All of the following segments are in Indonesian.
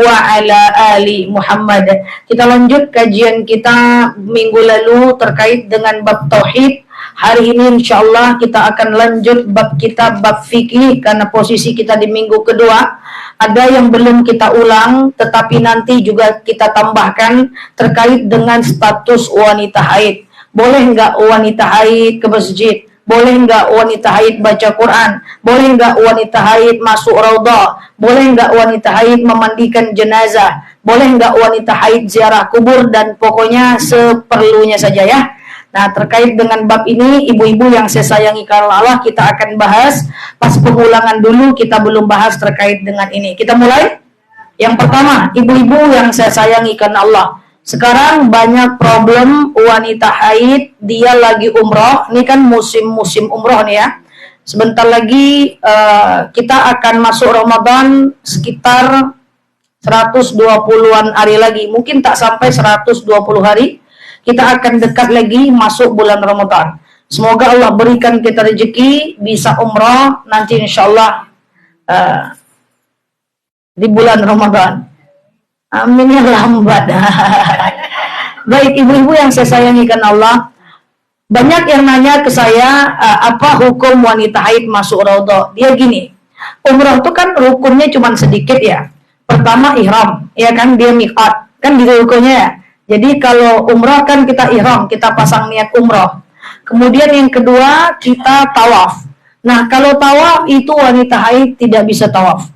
wa ala ali Muhammad. Kita lanjut kajian kita minggu lalu terkait dengan bab tauhid. Hari ini insyaallah kita akan lanjut bab kita, bab fikih, karena posisi kita di minggu kedua. Ada yang belum kita ulang, tetapi nanti juga kita tambahkan terkait dengan status wanita haid. Boleh nggak wanita haid ke masjid? Boleh nggak wanita haid baca Quran? Boleh nggak wanita haid masuk raudhah? Boleh nggak wanita haid memandikan jenazah? Boleh nggak wanita haid ziarah kubur? Dan pokoknya seperlunya saja ya. Nah, terkait dengan bab ini, ibu-ibu yang saya sayangi karena Allah, kita akan bahas. Pas pengulangan dulu, kita belum bahas terkait dengan ini. Kita mulai? Yang pertama, ibu-ibu yang saya sayangi karena Allah. Sekarang banyak problem wanita haid, dia lagi umroh. Ini kan musim-musim umroh nih ya. Sebentar lagi kita akan masuk Ramadan sekitar 120-an hari lagi. Mungkin tak sampai 120 hari. Kita akan dekat lagi masuk bulan Ramadan. Semoga Allah berikan kita rezeki bisa umroh nanti insyaallah di bulan Ramadan. Amin ya lambat. Baik ibu-ibu yang saya sayangi karena Allah, banyak yang nanya ke saya apa hukum wanita haid masuk raudhah. Dia gini, umroh itu kan rukunnya cuma sedikit ya. Pertama ihram, ya kan, dia miqat, kan gitu rukunnya ya. Jadi kalau umroh kan kita ihram, kita pasang niat umroh. Kemudian yang kedua kita tawaf. Nah kalau tawaf itu wanita haid tidak bisa tawaf,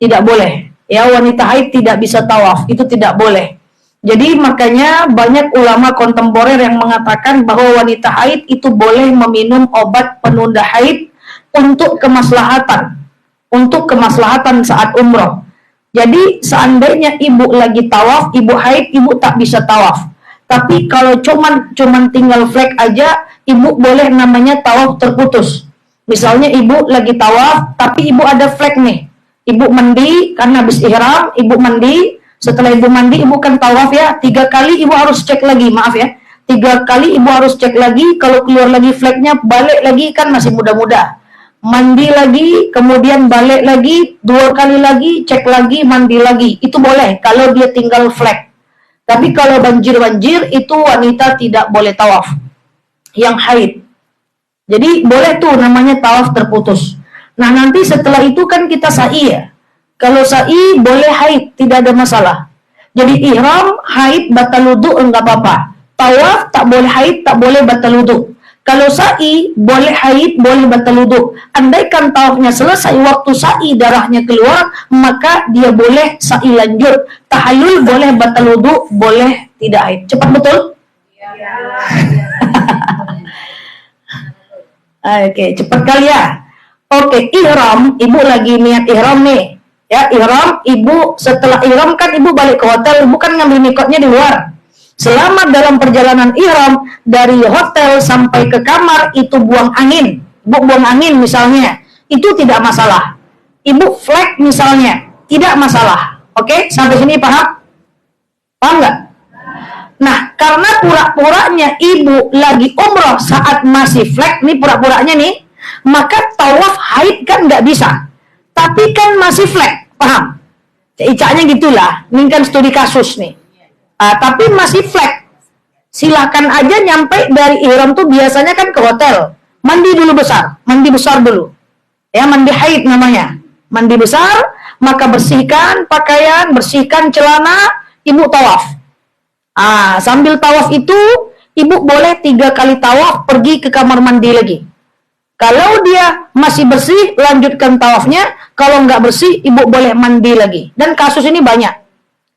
tidak boleh. Ya, wanita haid tidak bisa tawaf, itu tidak boleh. Jadi makanya banyak ulama kontemporer yang mengatakan bahwa wanita haid itu boleh meminum obat penunda haid untuk kemaslahatan saat umroh. Jadi seandainya ibu lagi tawaf, ibu haid, ibu tak bisa tawaf. Tapi kalau cuman tinggal flek aja, ibu boleh, namanya tawaf terputus. Misalnya ibu lagi tawaf, tapi ibu ada flek nih. Ibu mandi, karena habis ihram, ibu mandi. Setelah ibu mandi, ibu kan tawaf ya. 3 kali ibu harus cek lagi, maaf ya. 3 kali ibu harus cek lagi. Kalau keluar lagi fleknya, balik lagi, kan masih muda-muda. Mandi lagi, kemudian balik lagi, 2 kali lagi, cek lagi, mandi lagi. Itu boleh, kalau dia tinggal flek. Tapi kalau banjir-banjir, itu wanita tidak boleh tawaf. Yang haid. Jadi boleh tuh namanya tawaf terputus. Nah nanti setelah itu kan kita sa'i ya. Kalau sa'i boleh haid, tidak ada masalah. Jadi ihram, haid, batal wudu enggak apa-apa. Tawaf tak boleh haid, tak boleh batal wudu. Kalau sa'i boleh haid, boleh batal wudu. Andaikan tawafnya selesai, waktu sa'i darahnya keluar, maka dia boleh sa'i lanjut. Tahallul boleh batal wudu, boleh tidak haid. Cepat betul? Ya. Oke, cepat kali ya. Oke, ihram, ibu lagi niat ihram nih. Ya, ihram, ibu setelah ihram kan ibu balik ke hotel, ibu kan ngambil mikotnya di luar. Selama dalam perjalanan ihram dari hotel sampai ke kamar itu buang angin. Ibu buang angin misalnya, itu tidak masalah. Ibu flek misalnya, tidak masalah. Oke, sampai sini paham? Paham nggak? Nah, karena pura-puranya ibu lagi umroh saat masih flek, nih pura-puranya nih, maka tawaf haid kan nggak bisa, tapi kan masih flek, paham? Icanya gitulah, ini kan studi kasus nih. Tapi masih flek, silakan aja nyampe dari ihram tuh biasanya kan ke hotel, mandi besar dulu, ya mandi haid namanya, mandi besar, maka bersihkan pakaian, bersihkan celana, ibu tawaf. Sambil tawaf itu, ibu boleh 3 kali tawaf, pergi ke kamar mandi lagi. Kalau dia masih bersih, lanjutkan tawafnya. Kalau nggak bersih, ibu boleh mandi lagi. Dan kasus ini banyak.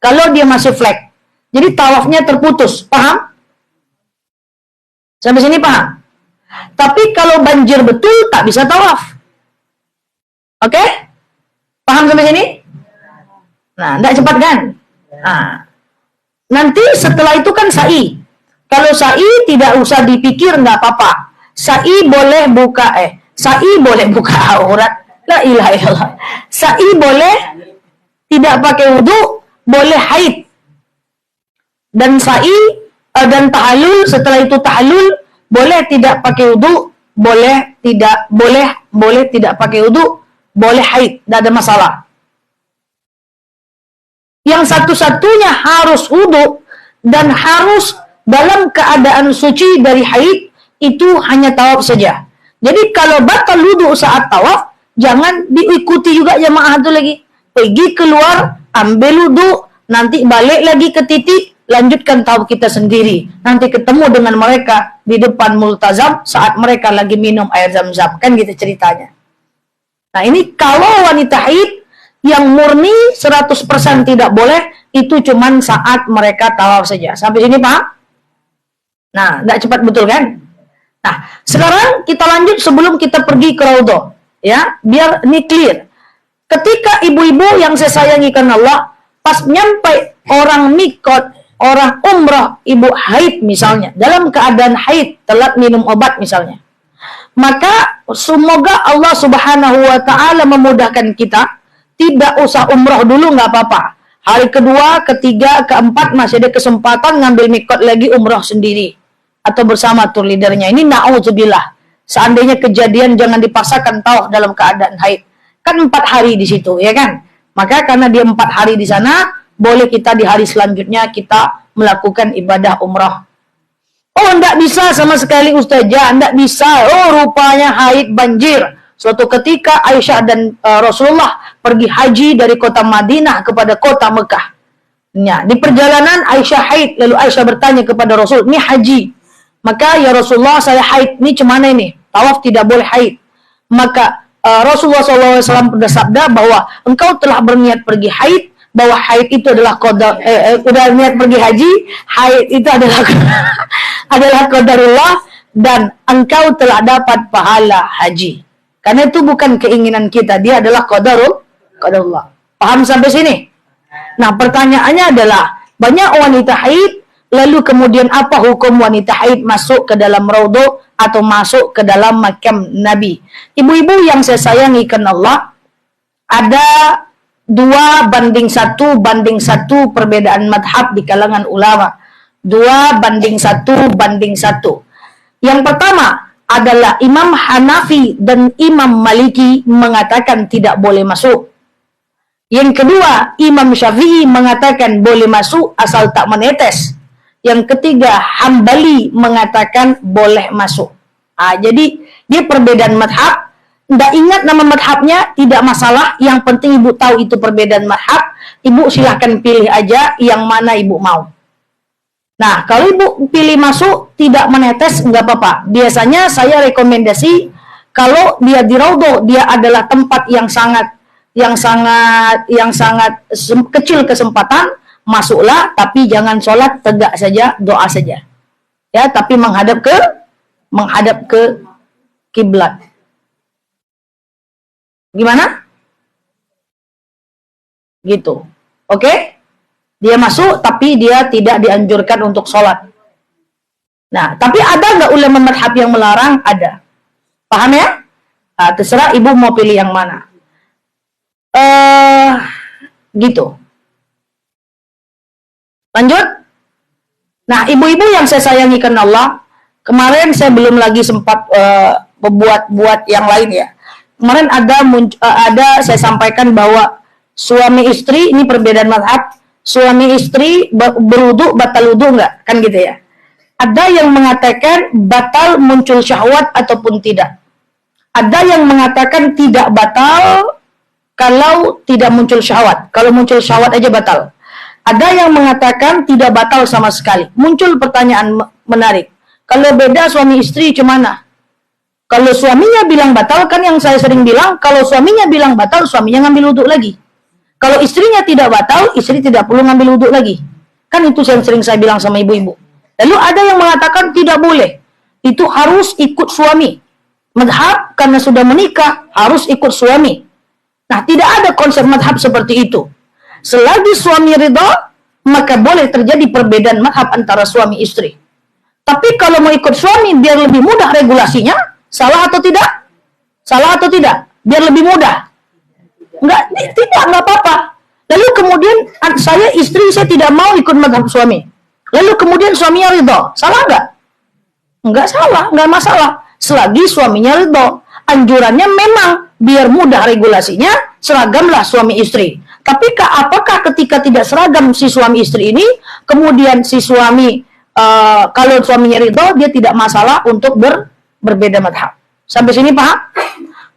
Kalau dia masih flek. Jadi tawafnya terputus. Paham? Sampai sini paham? Tapi kalau banjir betul, tak bisa tawaf. Oke? Paham sampai sini? Nah, nggak cepat kan? Nanti setelah itu kan sa'i. Kalau sa'i tidak usah dipikir, nggak apa-apa. Sa'i boleh buka aurat. La ilaha illallah. Sa'i boleh tidak pakai wudu, boleh haid. Dan sa'i dan tahallul, setelah itu tahallul boleh tidak pakai wudu, boleh tidak pakai wudu, boleh haid, tidak ada masalah. yang satu-satunya harus wudu dan harus dalam keadaan suci dari haid itu hanya tawaf saja. Jadi kalau batal wudu saat tawaf, jangan diikuti juga jamaah itu lagi. Pergi keluar, ambil wudu, nanti balik lagi ke titik, lanjutkan tawaf kita sendiri. Nanti ketemu dengan mereka di depan multazam saat mereka lagi minum air zam-zam. Kan gitu ceritanya. Nah ini kalau wanita haid yang murni 100% tidak boleh, itu cuman saat mereka tawaf saja. Sampai sini Pak? Nah, tidak cepat betul kan? Nah, sekarang kita lanjut sebelum kita pergi ke raudhah, ya, biar ini clear. Ketika ibu-ibu yang saya sayangi karena Allah, pas nyampe orang mikot, orang umrah, ibu haid misalnya, dalam keadaan haid, telat minum obat misalnya, maka semoga Allah Subhanahu wa Ta'ala memudahkan kita, tidak usah umrah dulu, nggak apa-apa. Hari kedua, ketiga, keempat masih ada kesempatan ngambil mikot lagi umrah sendiri atau bersama tour leadernya. Ini na'udzubillah. Seandainya kejadian jangan dipaksakan tawaf dalam keadaan haid. Kan 4 hari di situ, ya kan? Maka karena dia 4 hari di sana, boleh kita di hari selanjutnya kita melakukan ibadah umrah. Oh, enggak bisa sama sekali Ustazah, enggak bisa. Oh, rupanya haid banjir. Suatu ketika Aisyah dan Rasulullah pergi haji dari kota Madinah kepada kota Mekah. Ya, di perjalanan Aisyah haid, lalu Aisyah bertanya kepada Rasul, "Ini haji." Maka ya Rasulullah, saya haid, ini cemana ini? Tawaf tidak boleh haid. Maka Rasulullah SAW bersabda bahwa engkau telah berniat pergi haid, bahwa haid itu adalah qadar, udah niat pergi haji, haid itu adalah adalah qadarullah, dan engkau telah dapat pahala haji. Karena itu bukan keinginan kita, dia adalah qadarullah. Paham sampai sini? Nah, pertanyaannya adalah, banyak wanita haid, lalu kemudian apa hukum wanita haid masuk ke dalam raudhah atau masuk ke dalam makam Nabi? Ibu-ibu yang saya sayangi karena Allah, ada 2:1 perbedaan madhab di kalangan ulama. 2:1. Yang pertama adalah Imam Hanafi dan Imam Maliki mengatakan tidak boleh masuk. Yang kedua, Imam Syafi'i mengatakan boleh masuk asal tak menetes. Yang ketiga, Hambali mengatakan boleh masuk. Jadi dia perbedaan madhab. Nggak ingat nama madhabnya, tidak masalah. Yang penting ibu tahu itu perbedaan madhab. Ibu silahkan pilih aja yang mana ibu mau. Nah, kalau ibu pilih masuk, tidak menetes, nggak apa-apa. Biasanya saya rekomendasi, kalau dia di raudhah, dia adalah tempat yang sangat kecil kesempatan, masuklah, tapi jangan sholat, tegak saja, doa saja. Ya, tapi menghadap ke kiblat. Gimana? Gitu. Oke? Dia masuk, tapi dia tidak dianjurkan untuk sholat. Nah, tapi ada nggak ulama madhab yang melarang? Ada. Paham ya? Nah, terserah ibu mau pilih yang mana. Gitu. Lanjut. Nah, ibu-ibu yang saya sayangi karena Allah, kemarin saya belum lagi sempat buat yang lain ya. Kemarin ada saya sampaikan bahwa suami istri, ini perbedaan mazhab, suami istri berwudu batal wudu enggak? Kan gitu ya. Ada yang mengatakan batal muncul syahwat ataupun tidak. Ada yang mengatakan tidak batal kalau tidak muncul syahwat. Kalau muncul syahwat aja batal. Ada yang mengatakan tidak batal sama sekali. Muncul pertanyaan menarik. Kalau beda suami istri gimana? Kalau suaminya bilang batal, kan yang saya sering bilang, kalau suaminya bilang batal, suaminya ngambil wudhu lagi. Kalau istrinya tidak batal, istri tidak perlu ngambil wudhu lagi. Kan itu yang sering saya bilang sama ibu-ibu. Lalu ada yang mengatakan tidak boleh. Itu harus ikut suami. Madhab karena sudah menikah, harus ikut suami. Nah, tidak ada konsep madhab seperti itu. Selagi suami ridha, maka boleh terjadi perbedaan madhab antara suami istri. Tapi kalau mau ikut suami biar lebih mudah regulasinya, salah atau tidak? Salah atau tidak? Biar lebih mudah. Tidak apa-apa. Lalu kemudian saya istri saya tidak mau ikut madhab suami. Lalu kemudian suaminya ridha. Salah enggak? Enggak salah, enggak masalah. Selagi suaminya ridha. Anjurannya memang biar mudah regulasinya, seragamlah suami istri. Tapi apakah ketika tidak seragam si suami istri ini, kemudian si suami kalau suaminya ridho, dia tidak masalah untuk berbeda madhab. Sampai sini paham?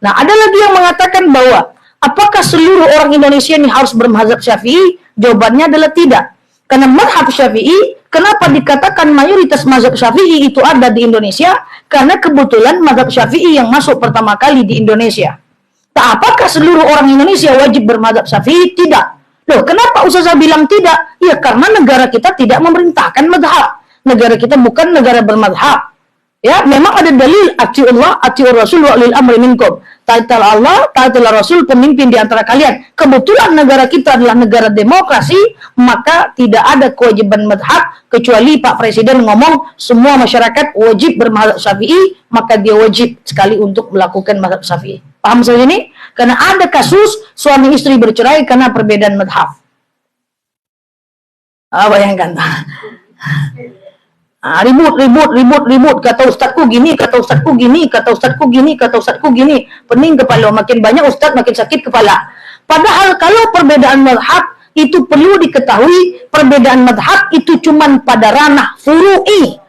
Nah, ada lagi yang mengatakan bahwa apakah seluruh orang Indonesia ini harus bermazhab Syafi'i? Jawabannya adalah tidak. Karena mazhab Syafi'i, kenapa dikatakan mayoritas mazhab Syafi'i itu ada di Indonesia? Karena kebetulan mazhab Syafi'i yang masuk pertama kali di Indonesia. Nah, apakah seluruh orang Indonesia wajib bermazhab Syafi'i? Tidak. Loh, kenapa Ustazah bilang tidak? Ya, karena negara kita tidak memerintahkan mazhab. Negara kita bukan negara bermadhab. Ya, memang ada dalil atiullah, atiur rasul wa ulil amri minkum. Taatilah Allah, taatilah Rasul, pemimpin di antara kalian. Kebetulan negara kita adalah negara demokrasi, maka tidak ada kewajiban madhab, kecuali Pak Presiden ngomong semua masyarakat wajib bermadhab Syafi'i, maka dia wajib sekali untuk melakukan madhab Syafi'i. Paham soal ini? Karena ada kasus suami istri bercerai karena perbedaan madhab. Bayangkan. Ribut, kata ustadku gini, kata ustadku gini, kata ustadku gini, kata ustadku gini. Pening kepala, makin banyak ustad makin sakit kepala. Padahal kalau perbedaan madhab itu perlu diketahui, perbedaan madhab itu cuman pada ranah furu'i.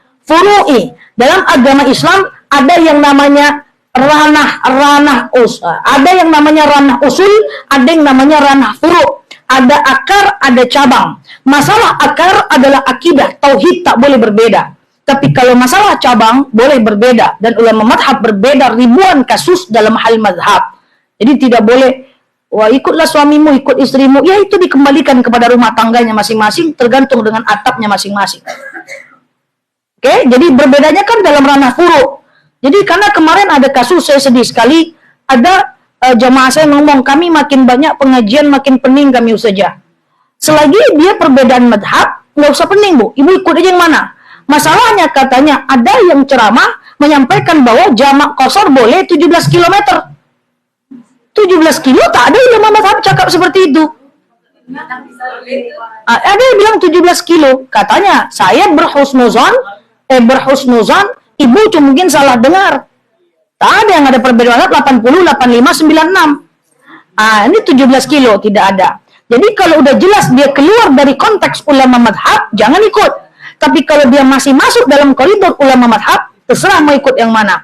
Dalam agama Islam ada yang namanya ranah usul, ada yang namanya ranah usul, ada yang namanya ranah furu'. Ada akar, ada cabang. Masalah akar adalah akidah, tauhid tak boleh berbeda. Tapi kalau masalah cabang boleh berbeda, dan ulama madhab berbeda ribuan kasus dalam hal madhab. Jadi tidak boleh, wah ikutlah suamimu, ikut istrimu, ya itu dikembalikan kepada rumah tangganya masing-masing, tergantung dengan atapnya masing-masing. Oke, jadi berbedanya kan dalam ranah furu'. Jadi karena kemarin ada kasus, saya sedih sekali, ada jamaah saya ngomong, kami makin banyak pengajian, makin pening kami saja. Selagi dia perbedaan madhab, nggak usah pening bu, ibu ikut aja yang mana. Masalahnya katanya, ada yang ceramah menyampaikan bahwa jamak qasar boleh 17 km. 17 kilo, tak ada ulama madhab cakap seperti itu. Ada yang bilang 17 kilo. Katanya, saya berhusnuzan, ibu cuma mungkin salah dengar. Tak ada yang ada perbedaan 80, 85, 96. Ini 17 kilo, tidak ada. Jadi kalau udah jelas dia keluar dari konteks ulama madhab, jangan ikut. Tapi kalau dia masih masuk dalam koridor ulama madhab, terserah mau ikut yang mana.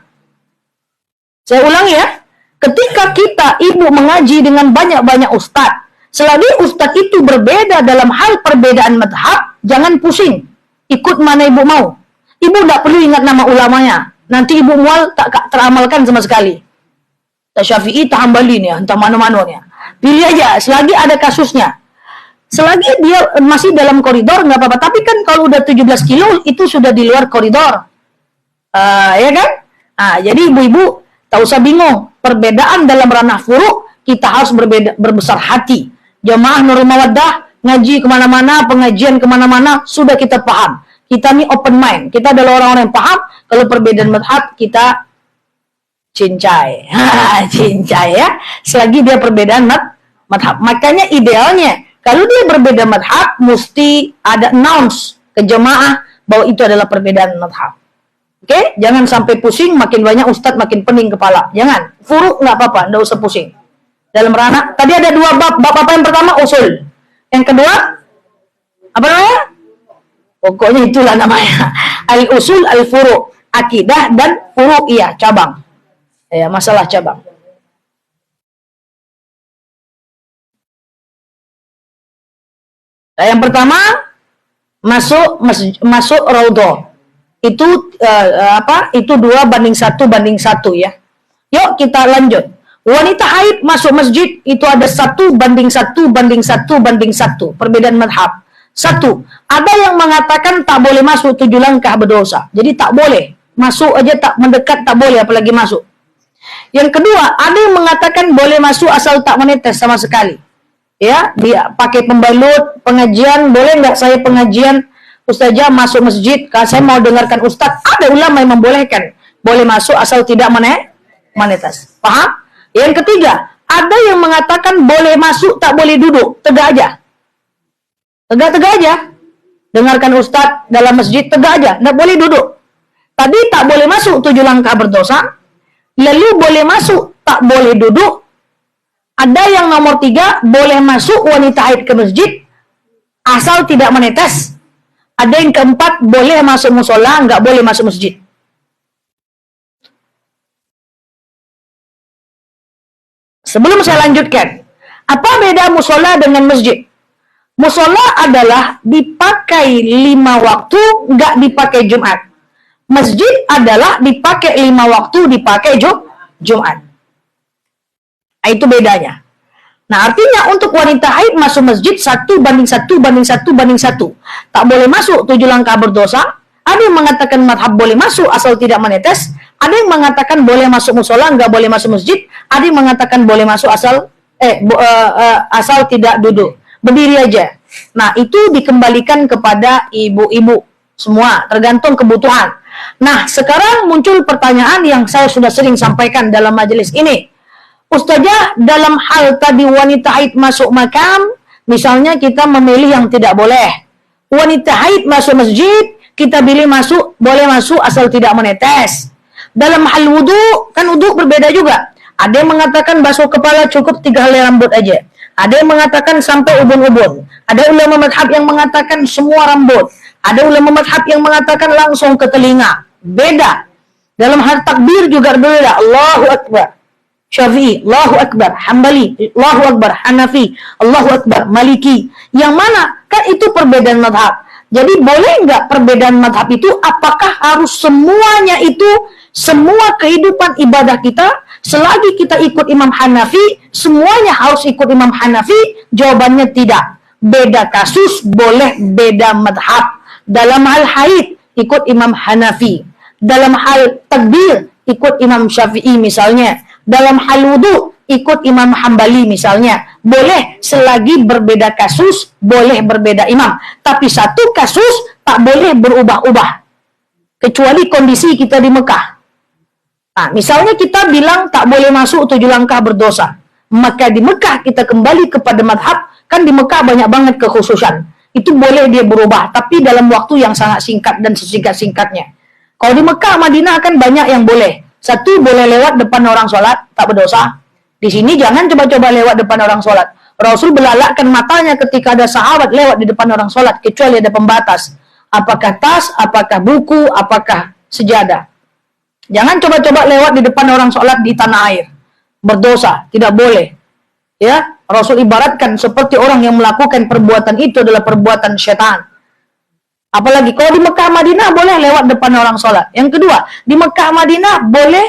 Saya ulangi ya, ketika kita ibu mengaji dengan banyak-banyak ustadz, selagi ustadz itu berbeda dalam hal perbedaan madhab, jangan pusing. Ikut mana ibu mau. Ibu tidak perlu ingat nama ulamanya. Nanti ibu mual tak teramalkan sama sekali. Tak Syafi'i, tak Hambali nih, entah mana-mana nih. Pilih aja, selagi ada kasusnya. Selagi dia masih dalam koridor, nggak apa-apa. Tapi kan kalau udah 17 kilo, itu sudah di luar koridor. Ya kan? Jadi ibu-ibu, tak usah bingung. Perbedaan dalam ranah furu', kita harus berbesar hati. Jamaah Nurul Mawaddah, ngaji kemana-mana, pengajian kemana-mana, sudah kita paham. Kita nih open mind. Kita adalah orang-orang yang paham. Kalau perbedaan madhab, kita cincai. Cincai ya. Selagi dia perbedaan madhab. Makanya idealnya, kalau dia berbeda madhab, mesti ada announce ke jemaah bahwa itu adalah perbedaan madhab. Oke? Jangan sampai pusing, makin banyak ustadz, makin pening kepala. Jangan. Furu' nggak apa-apa, nggak usah pusing. Dalam ranah, tadi ada dua bab. Bab apa yang pertama? Usul. Yang kedua, apa namanya? Pokoknya itulah namanya. Al-usul, al-furu'. Akidah dan furu', iya, cabang. Ya, masalah cabang. Nah, yang pertama, masuk raudhah. Itu Itu 2:1 ya. Yuk kita lanjut. Wanita haid masuk masjid itu ada 1:1 perbedaan madhab. 1. Ada yang mengatakan tak boleh masuk 7 langkah berdosa. Jadi tak boleh. Masuk aja tak mendekat tak boleh, apalagi masuk. Yang kedua, ada yang mengatakan boleh masuk asal tak menetes sama sekali. Ya, dia pakai pembalut, pengajian, boleh nggak saya pengajian Ustazah masuk masjid, kalau saya mau dengarkan Ustadz, ada ulama yang membolehkan. Boleh masuk asal tidak menetes. Paham? Yang ketiga, ada yang mengatakan boleh masuk tak boleh duduk, tegak aja. Tegak-tegak aja. Dengarkan Ustadz dalam masjid, tegak aja, tidak boleh duduk. Tadi tak boleh masuk 7 langkah berdosa, lalu boleh masuk tak boleh duduk. Ada yang nomor 3, boleh masuk wanita haid ke masjid asal tidak menetes. Ada yang keempat, boleh masuk musola, nggak boleh masuk masjid. Sebelum saya lanjutkan, apa beda musola dengan masjid? Musola adalah dipakai 5 waktu, nggak dipakai Jumat. Masjid adalah dipakai 5 waktu, dipakai Jumat. Nah, itu bedanya. Nah, artinya untuk wanita haid masuk masjid 1:1:1:1. Tak boleh masuk 7 langkah berdosa. Ada yang mengatakan madhab boleh masuk asal tidak menetes. Ada yang mengatakan boleh masuk musola, nggak boleh masuk masjid. Ada yang mengatakan boleh masuk asal asal tidak duduk, berdiri aja. Nah, itu dikembalikan kepada ibu-ibu semua, tergantung kebutuhan. Nah, sekarang muncul pertanyaan yang saya sudah sering sampaikan dalam majelis ini. Ustazah, dalam hal tadi wanita haid masuk makam, misalnya kita memilih yang tidak boleh. Wanita haid masuk masjid, kita pilih masuk, boleh masuk asal tidak menetes. Dalam hal wudu, kan wudu berbeda juga. Ada yang mengatakan basuh kepala cukup 3 helai rambut aja. Ada yang mengatakan sampai ubun-ubun. Ada ulama madhab yang mengatakan semua rambut. Ada ulama madhab yang mengatakan langsung ke telinga. Beda. Dalam hal takbir juga berbeda. Allahu Akbar. Syafi'i, Allahu Akbar, Hambali, Allahu Akbar, Hanafi, Allahu Akbar, Maliki. Yang mana? Kan itu perbedaan madhab. Jadi boleh nggak perbedaan madhab itu? Apakah harus semuanya itu, semua kehidupan ibadah kita, selagi kita ikut Imam Hanafi, semuanya harus ikut Imam Hanafi? Jawabannya tidak. Beda kasus, boleh beda madhab. Dalam hal haid, ikut Imam Hanafi. Dalam hal takbir, ikut Imam Syafi'i misalnya. Dalam hal wudu, ikut Imam Hambali misalnya. Boleh selagi berbeda kasus, boleh berbeda imam. Tapi satu kasus tak boleh berubah-ubah. Kecuali kondisi kita di Mekah. Nah, misalnya kita bilang tak boleh masuk 7 langkah berdosa. Maka di Mekah kita kembali kepada madhab. Kan di Mekah banyak banget kekhususan. Itu boleh dia berubah. Tapi dalam waktu yang sangat singkat dan sesingkat-singkatnya. Kalau di Mekah, Madinah kan banyak yang boleh. Satu, boleh lewat depan orang sholat, tak berdosa. Di sini jangan coba-coba lewat depan orang sholat. Rasul belalakkan matanya ketika ada sahabat lewat di depan orang sholat, kecuali ada pembatas. Apakah tas, apakah buku, apakah sejadah. Jangan coba-coba lewat di depan orang sholat di tanah air. Berdosa, tidak boleh. Ya, Rasul ibaratkan seperti orang yang melakukan perbuatan itu adalah perbuatan syaitan. Apalagi kalau di Mekah Madinah boleh lewat depan orang sholat. Yang kedua, di Mekah Madinah boleh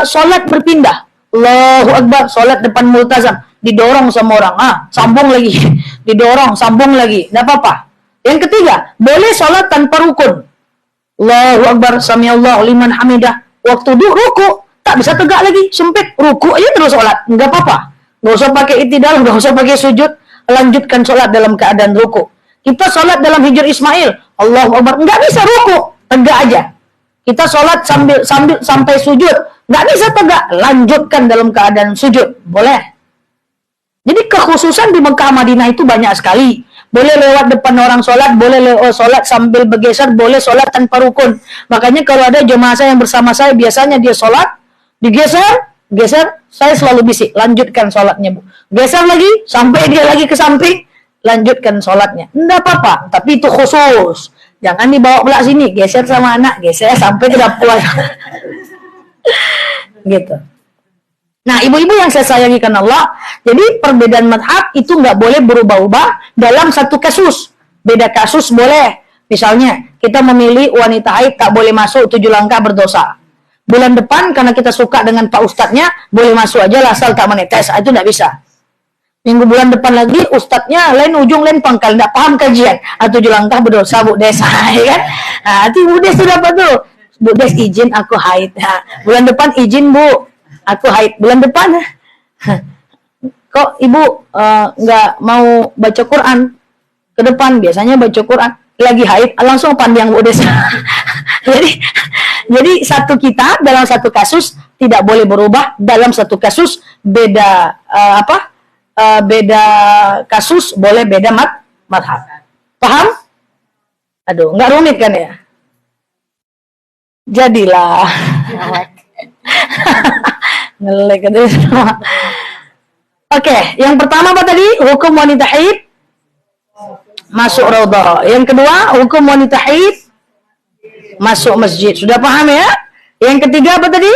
sholat berpindah. Allahu Akbar, sholat depan multazam. Didorong sama orang. Sambung lagi. Didorong, sambung lagi. Tidak apa-apa. Yang ketiga, boleh sholat tanpa rukun. Allahu Akbar, samiallahu liman hamidah. Waktu ruku, tak bisa tegak lagi. Sempit, ruku aja terus sholat. Enggak apa-apa. Nggak usah pakai itidal, nggak usah pakai sujud. Lanjutkan sholat dalam keadaan ruku. Kita sholat dalam hijr Ismail, Allahu Akbar, nggak bisa ruku, tegak aja. Kita sholat sampai sujud, nggak bisa tegak, lanjutkan dalam keadaan sujud, boleh. Jadi kekhususan di Mekah Madinah itu banyak sekali. Boleh lewat depan orang sholat, boleh sholat sambil bergeser, boleh sholat tanpa rukun. Makanya kalau ada jemaah saya yang bersama saya, biasanya dia sholat, digeser, saya selalu bisik, lanjutkan sholatnya bu. Geser lagi, sampai dia lagi ke samping, lanjutkan sholatnya. Tidak apa-apa, tapi itu khusus. Jangan dibawa pula sini, geser sama anak, geser sampai ke dapur. Gitu. Nah, ibu-ibu yang saya sayangi karena Allah, jadi perbedaan madhab itu nggak boleh berubah-ubah dalam satu kasus. Beda kasus boleh. Misalnya, kita memilih wanita haid tak boleh masuk 7 langkah berdosa. Bulan depan, karena kita suka dengan Pak Ustadznya, boleh masuk aja lah, asal tak menetes. Itu nggak bisa. Minggu bulan depan lagi ustadznya lain ujung lain pangkal, tidak paham kajian. 7 langkah berdosa Bu Des, ya kan? Nah, nanti Bu Des sudah apa tuh? Bu Des izin aku haid. Nah, bulan depan izin Bu, aku haid. Bulan depan kok Ibu nggak mau baca Quran? Ke depan biasanya baca Quran, lagi haid langsung panjang Bu Des. jadi satu kita dalam satu kasus tidak boleh berubah, dalam satu kasus beda beda kasus boleh beda madhab. Paham? Aduh, nggak rumit kan ya? Jadilah. Ngelek itu semua. Oke, yang pertama apa tadi? Hukum wanita haid masuk raudhah. Yang kedua, hukum wanita haid masuk masjid. Sudah paham ya? Yang ketiga apa tadi?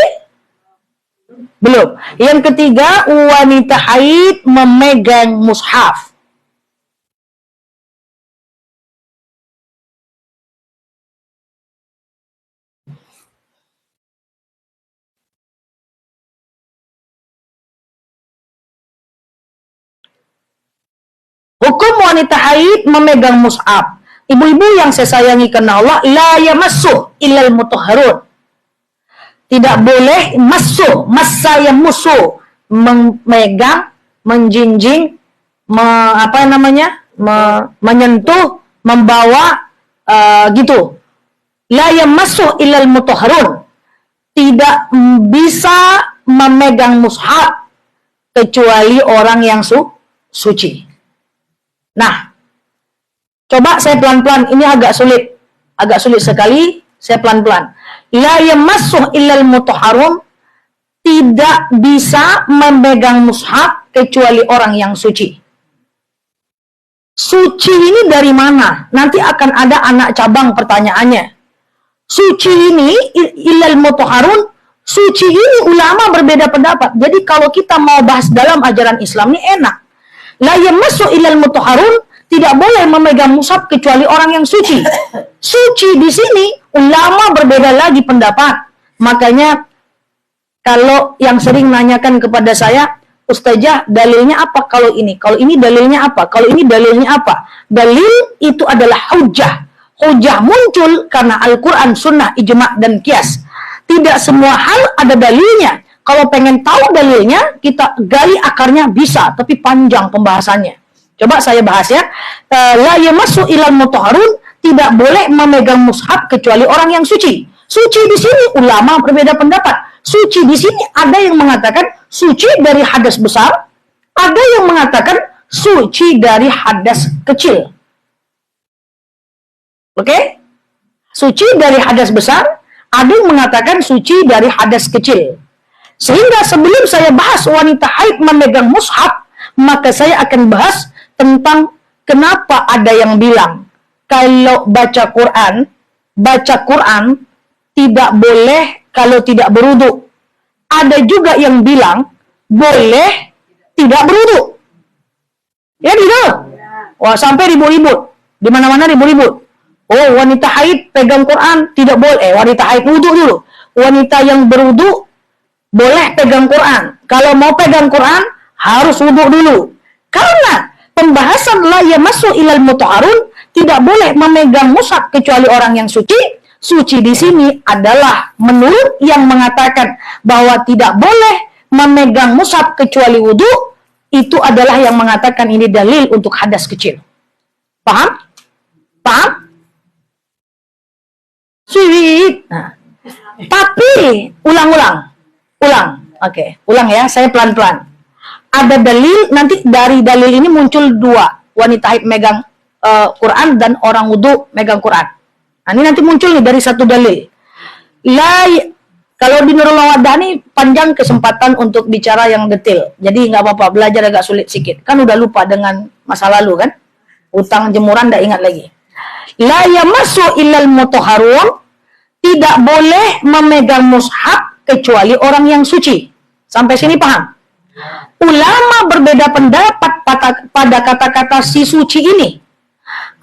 Belum. Yang ketiga, wanita haid memegang mushaf. Hukum wanita haid memegang mushaf. Ibu-ibu yang saya sayangi karena Allah, la yamassuh illal mutahharun. Tidak boleh masuk, massa yang musuh, memegang, menjinjing, menyentuh, membawa, gitu. La yamassuh illal mutahharun. Tidak bisa memegang mushaf kecuali orang yang suci. Nah, coba saya pelan-pelan, ini agak sulit sekali, saya pelan-pelan. La yamassuh illal mutahharun, tidak bisa memegang mushaf kecuali orang yang suci. Suci ini dari mana? Nanti akan ada anak cabang pertanyaannya. Suci ini illal mutahharun, suci ini ulama berbeda pendapat. Jadi kalau kita mau bahas dalam ajaran Islam ini enak. La yamassuh illal mutahharun, tidak boleh memegang mushaf kecuali orang yang suci. Suci di sini ulama berbeda lagi pendapat. Makanya kalau yang sering nanyakan kepada saya, Ustazah, dalilnya apa kalau ini? Kalau ini dalilnya apa? Kalau ini dalilnya apa? Dalil itu adalah hujjah. Hujjah muncul karena Al-Quran, Sunnah, Ijma' dan Qiyas. Tidak semua hal ada dalilnya. Kalau pengen tahu dalilnya, kita gali akarnya bisa, tapi panjang pembahasannya. Coba saya bahas ya. La yamassu ilal mutahharun, tidak boleh memegang mushaf kecuali orang yang suci. Suci di sini ulama berbeda pendapat. Suci di sini ada yang mengatakan suci dari hadas besar, ada yang mengatakan suci dari hadas kecil. Oke? Suci dari hadas besar, ada yang mengatakan suci dari hadas kecil. Sehingga sebelum saya bahas wanita haid memegang mushaf, maka saya akan bahas tentang kenapa ada yang bilang kalau baca Quran tidak boleh kalau tidak berwudu. Ada juga yang bilang boleh tidak berwudu. Ya gitu. Wah, sampai ribut-ribut. Di mana-mana ribut-ribut. Oh, wanita haid pegang Quran tidak boleh. Wanita haid wudu dulu. Wanita yang berwudu boleh pegang Quran. Kalau mau pegang Quran harus wudu dulu. Karena pembahasan la yamassu ilal mutahharun, tidak boleh memegang mushaf kecuali orang yang suci. Suci di sini adalah menurut yang mengatakan bahwa tidak boleh memegang mushaf kecuali wudu, itu adalah yang mengatakan ini dalil untuk hadas kecil. Paham? Paham? Sweet. Nah, tapi ulang. Oke, ulang ya, saya pelan-pelan. Ada dalil, nanti dari dalil ini muncul dua. Wanita haid megang Quran dan orang wudu megang Quran. Nah, ini nanti muncul nih dari satu dalil. Kalau di Nurul Wadani panjang kesempatan untuk bicara yang detail. Jadi nggak apa-apa, belajar agak sulit sedikit. Kan udah lupa dengan masa lalu kan? Utang jemuran nggak ingat lagi. La yamassu illal mutahharun, tidak boleh memegang mushaf kecuali orang yang suci. Sampai sini paham? Ulama berbeda pendapat pada kata-kata si suci ini.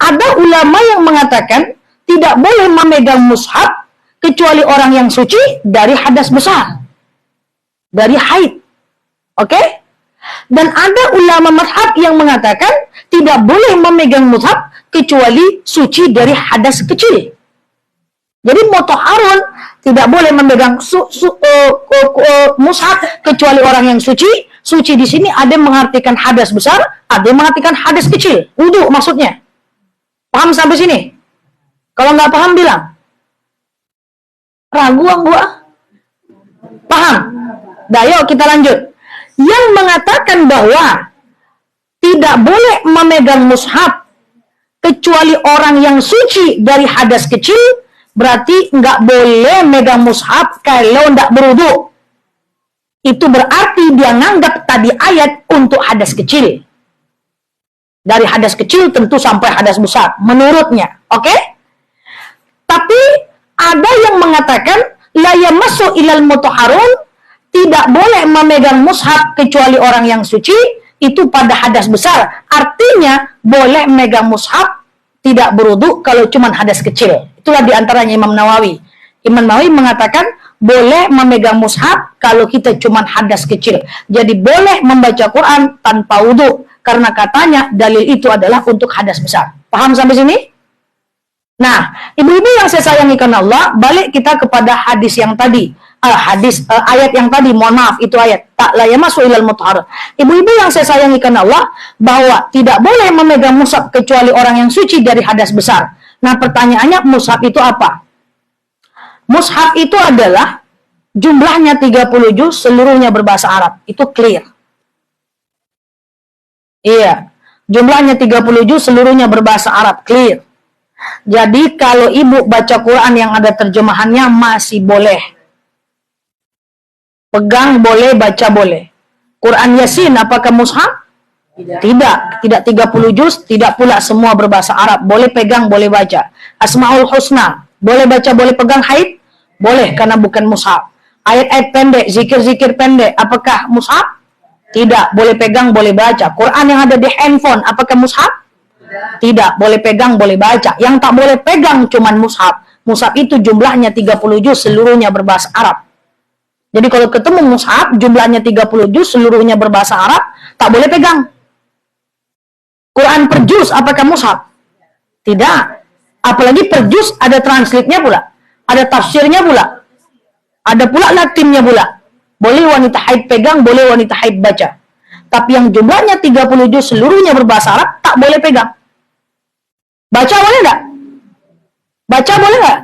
Ada ulama yang mengatakan tidak boleh memegang mushaf kecuali orang yang suci dari hadas besar, dari haid. Oke? Dan ada ulama mazhab yang mengatakan tidak boleh memegang mushaf kecuali suci dari hadas kecil. Jadi mutahharun tidak boleh memegang mushaf kecuali orang yang suci. Suci di sini ada yang mengartikan hadas besar, ada yang mengartikan hadas kecil. Wudu maksudnya. Paham sampai sini? Kalau nggak paham bilang. Ragu gua. Paham? Dah, yuk kita lanjut. Yang mengatakan bahwa tidak boleh memegang mushaf kecuali orang yang suci dari hadas kecil, berarti nggak boleh megang mushaf kalau nggak berwudu. itu berarti dia nganggap tadi ayat untuk hadas kecil. Dari hadas kecil tentu sampai hadas besar, menurutnya. Oke? Tapi ada yang mengatakan la yamassu ilal mutahharun, tidak boleh memegang mushaf kecuali orang yang suci, itu pada hadas besar. Artinya boleh megang mushaf tidak berwudu kalau cuma hadas kecil. Itulah diantaranya Imam Nawawi. Imam Nawawi mengatakan boleh memegang mushaf kalau kita cuma hadas kecil. Jadi boleh membaca Quran tanpa wudu karena katanya dalil itu adalah untuk hadas besar. Paham sampai sini? Nah, ibu-ibu yang saya sayangi karena Allah, balik kita kepada hadis yang tadi. Ayat yang tadi, mohon maaf, itu ayat tak la yamassu ilal mutahharun. Ibu-ibu yang saya sayangi karena Allah, bahwa tidak boleh memegang mushaf kecuali orang yang suci dari hadas besar. Nah, pertanyaannya, mushaf itu apa? Mushaf itu adalah jumlahnya 30 juz, seluruhnya berbahasa Arab. Itu clear. Iya, jumlahnya 30 juz, seluruhnya berbahasa Arab, clear. Jadi kalau ibu baca Quran yang ada terjemahannya masih boleh. Pegang boleh, baca boleh. Quran Yasin apakah mushaf? Tidak 30 juz, tidak pula semua berbahasa Arab. Boleh pegang, boleh baca. Asmaul Husna, boleh baca, boleh pegang. Haid? Boleh, karena bukan mushaf. Ayat-ayat pendek, zikir-zikir pendek, apakah mushaf? Tidak, boleh pegang, boleh baca. Quran yang ada di handphone, apakah mushaf? Tidak, boleh pegang, boleh baca. Yang tak boleh pegang cuman mushaf. Mushaf itu jumlahnya 30 juz, seluruhnya berbahasa Arab. Jadi kalau ketemu mushaf, jumlahnya 30 juz, seluruhnya berbahasa Arab, tak boleh pegang. Quran per juz, apakah mushaf? Tidak. Apalagi per juz ada translate-nya pula. Ada tafsirnya pula. Ada pula latinnya pula. Boleh wanita haid pegang, boleh wanita haid baca. Tapi yang jumlahnya 30 juz, seluruhnya berbahasa Arab, tak boleh pegang. Baca boleh nggak? Baca boleh nggak?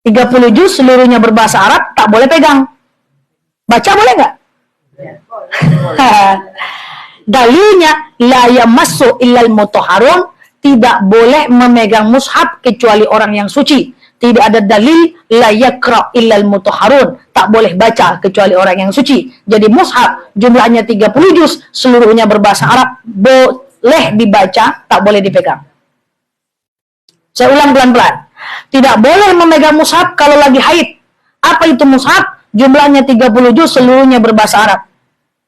30 juz, seluruhnya berbahasa Arab, tak boleh pegang. Baca boleh nggak? Dalilnya la yamassu illal mutahharun, tidak boleh memegang mushaf kecuali orang yang suci. Tidak ada dalil la yaqra illal mutahharun, tak boleh baca kecuali orang yang suci. Jadi mushaf jumlahnya 30 juz, seluruhnya berbahasa Arab, boleh dibaca, tak boleh dipegang. Saya ulang pelan-pelan. Tidak boleh memegang mushaf kalau lagi haid. Apa itu mushaf? Jumlahnya 30 juz, seluruhnya berbahasa Arab.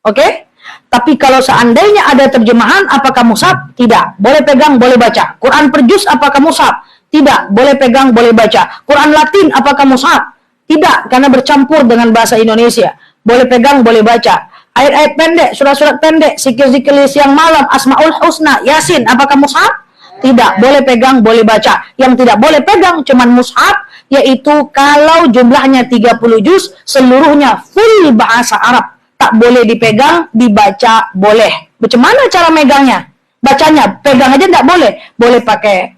Oke? Tapi kalau seandainya ada terjemahan, apakah mushaf? Tidak. Boleh pegang, boleh baca. Quran per juz, apakah mushaf? Tidak. Boleh pegang, boleh baca. Quran Latin, apakah mushaf? Tidak, karena bercampur dengan bahasa Indonesia. Boleh pegang, boleh baca. Ayat-ayat pendek, surat-surat pendek, zikir-zikir siang malam, Asmaul Husna, Yasin, apakah mushaf? Tidak. Boleh pegang, boleh baca. Yang tidak boleh pegang cuman mushaf, yaitu kalau jumlahnya 30 juz, seluruhnya full bahasa Arab. Tak boleh dipegang, dibaca boleh. Bagaimana cara megangnya? Bacanya, pegang aja tidak boleh. Boleh pakai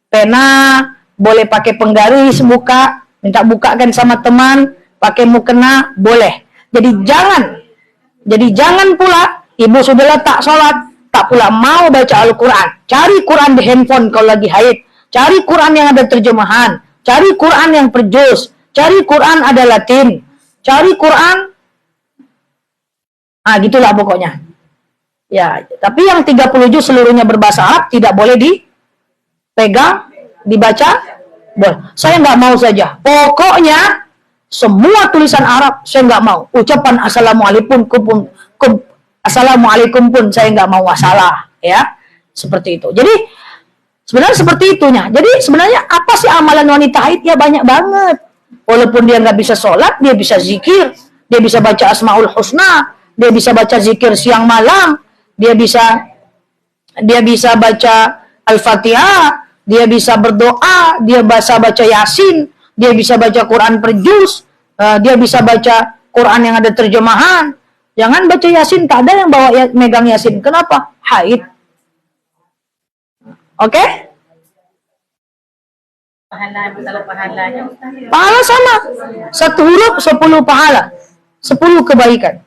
pena, boleh pakai penggaris, buka, minta bukakan sama teman, pakai mukena, boleh. Jadi jangan pula, ibu sudah letak sholat, tak pula mau baca Al-Quran. Cari Quran di handphone kalau lagi haid. Cari Quran yang ada terjemahan. Cari Quran yang per juz. Cari Quran ada Latin. Cari Quran, gitulah pokoknya. Ya, tapi yang 30 juz seluruhnya berbahasa Arab tidak boleh dipegang, dibaca. Boleh. Saya nggak mau saja. Pokoknya semua tulisan Arab saya nggak mau. Ucapan assalamualaikum pun saya nggak mau, salah, ya. Seperti itu. Jadi sebenarnya seperti itunya. Jadi sebenarnya apa sih amalan wanita haid? Ya banyak banget. Walaupun dia nggak bisa sholat, dia bisa zikir, dia bisa baca Asmaul Husna, dia bisa baca zikir siang malam, dia bisa baca Al-Fatihah, dia bisa berdoa, dia bisa baca Yasin, dia bisa baca Quran per juz, dia bisa baca Quran yang ada terjemahan. Jangan baca Yasin, tak ada yang bawa megang Yasin. Kenapa? Haid. Oke? Pahalanya. Pahala sama. 1 huruf 10 pahala. 10 kebaikan.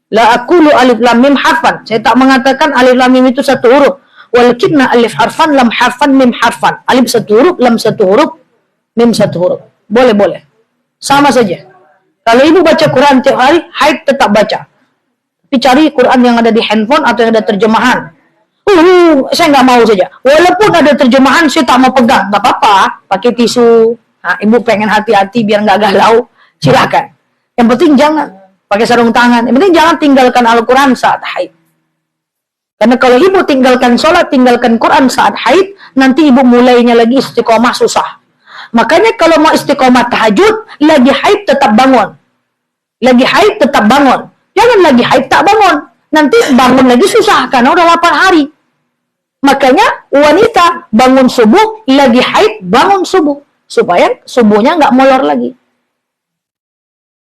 La aqulu alif lam mim harfan. Saya tak mengatakan alif lam mim itu 1 huruf. Walakinna alif harfan, lam harfan, mim harfan. Alif 1 huruf, lam 1 huruf, mim 1 huruf. Boleh. Sama saja. Kalau ibu baca Quran tiap hari, haid tetap baca. Tapi cari Quran yang ada di handphone atau yang ada terjemahan. Saya nggak mau saja. Walaupun ada terjemahan, saya tak mau pegang. Nggak apa-apa, pakai tisu. Nah, ibu pengen hati-hati biar nggak galau, silakan. Yang penting jangan pakai sarung tangan. Yang penting jangan tinggalkan Al-Quran saat haid. Karena kalau ibu tinggalkan sholat, tinggalkan Quran saat haid, nanti ibu mulainya lagi istiqomah susah. Makanya kalau mau istiqomah tahajud, lagi haid tetap bangun. Lagi haid tetap bangun. Jangan lagi haid tak bangun. Nanti bangun lagi susah karena udah 8 hari. Makanya wanita bangun subuh, lagi haid bangun subuh. Supaya subuhnya nggak molor lagi.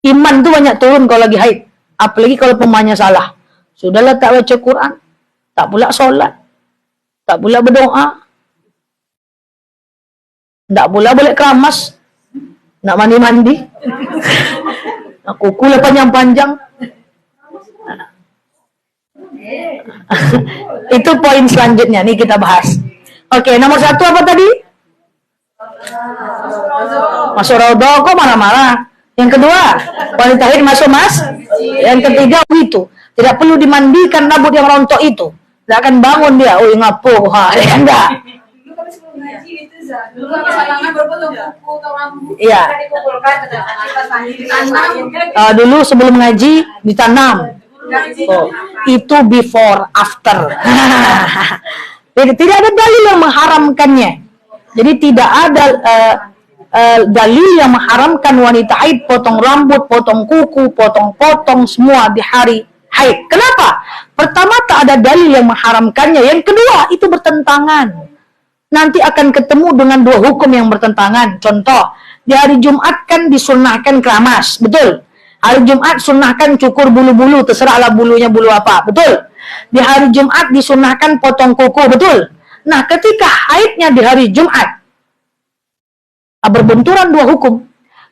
Iman tuh banyak turun kalau lagi haid. Apalagi kalau pemahnya salah. Sudahlah tak baca Quran. Tak pula sholat. Tak pula berdoa. Tak pula boleh keramas. Nak mandi-mandi. Kuku lah panjang-panjang. Itu poin selanjutnya. Nih kita bahas. Oke, nomor 1 apa tadi? Masuk raudhah, kok marah-marah. Yang kedua, wanita haid masuk Yang ketiga, itu tidak perlu dimandikan rambut yang rontok itu. Tidak akan bangun dia. Oh, ngapo? Ya enggak. Iya. Dulu sebelum ngaji ditanam. Oh, itu before after. Jadi tidak ada dalil yang mengharamkannya. Jadi tidak ada dalil yang mengharamkan wanita haid potong rambut, potong kuku, potong-potong semua di hari haid. Kenapa? Pertama, tak ada dalil yang mengharamkannya. Yang kedua, itu bertentangan. Nanti akan ketemu dengan 2 hukum yang bertentangan. Contoh, di hari Jumat kan disunnahkan keramas, betul? Hari Jumat sunnahkan cukur bulu-bulu, terserahlah bulunya bulu apa, betul? Di hari Jumat disunnahkan potong kuku, betul? Nah, ketika haidnya di hari Jumat, berbenturan 2 hukum.